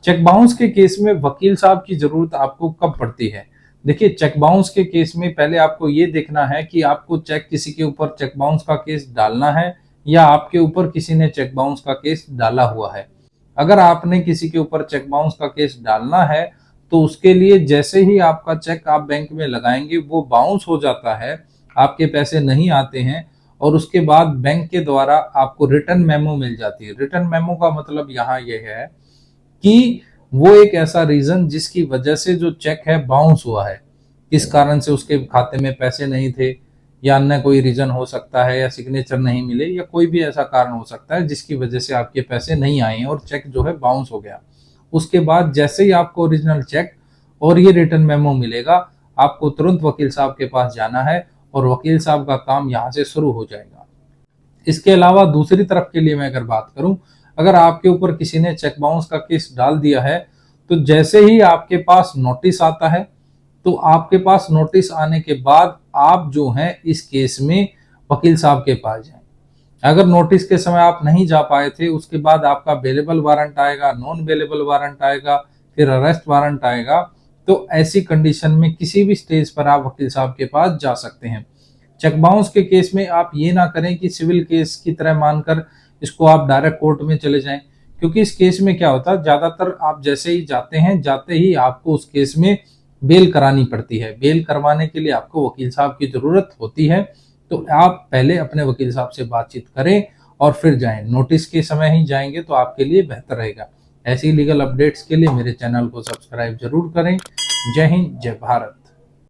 Cheque bounce के case में वकील साहब की जरूरत आपको कब पड़ती है? देखिए, चेक बाउंस के केस में पहले आपको ये देखना है कि आपको चेक किसी के ऊपर चेक बाउंस का केस डालना है या आपके ऊपर किसी ने चेक बाउंस का केस डाला हुआ है। अगर आपने किसी के ऊपर चेक बाउंस का केस डालना है तो उसके लिए जैसे ही आपका चेक आप बैंक में लगाएंगे वो बाउंस हो जाता है, आपके पैसे नहीं आते हैं और उसके बाद बैंक के द्वारा आपको रिटर्न मेमो मिल जाती है। रिटर्न मेमो का मतलब यहाँ यह है कि वो एक ऐसा रीजन जिसकी वजह से जो चेक है बाउंस हुआ है, किस कारण से उसके खाते में पैसे नहीं थे या अन्य कोई रीजन हो सकता है या सिग्नेचर नहीं मिले या कोई भी ऐसा कारण हो सकता है जिसकी वजह से आपके पैसे नहीं आए और चेक जो है बाउंस हो गया। उसके बाद जैसे ही आपको ओरिजिनल चेक और ये रिटर्न मेमो मिलेगा, आपको तुरंत वकील साहब के पास जाना है और वकील साहब का काम यहाँ से शुरू हो जाएगा। इसके अलावा दूसरी तरफ के लिए मैं अगर बात करूं, अगर आपके ऊपर किसी ने चेक बाउंस का केस डाल दिया है तो जैसे ही आपके पास नोटिस आता है तो आपके पास नोटिस आने के बाद आप जो हैं इस केस में वकील साहब के पास जाएं। अगर नोटिस के समय आप नहीं जा पाए थे, उसके बाद आपका बेलेबल वारंट आएगा, नॉन बेलेबल वारंट आएगा, फिर अरेस्ट वारंट आएगा, तो ऐसी कंडीशन में किसी भी स्टेज पर आप वकील साहब के पास जा सकते हैं। चेक बाउंस के केस में आप ये ना करें कि सिविल केस की तरह मानकर इसको आप डायरेक्ट कोर्ट में चले जाएं, क्योंकि इस केस में क्या होता है, ज्यादातर आप जैसे ही जाते हैं, जाते ही आपको उस केस में बेल करानी पड़ती है। बेल करवाने के लिए आपको वकील साहब की जरूरत होती है, तो आप पहले अपने वकील साहब से बातचीत करें और फिर जाएं। नोटिस के समय ही जाएंगे तो आपके लिए बेहतर रहेगा। ऐसी लीगल अपडेट्स के लिए मेरे चैनल को सब्सक्राइब जरूर करें। जय हिंद, जय भारत।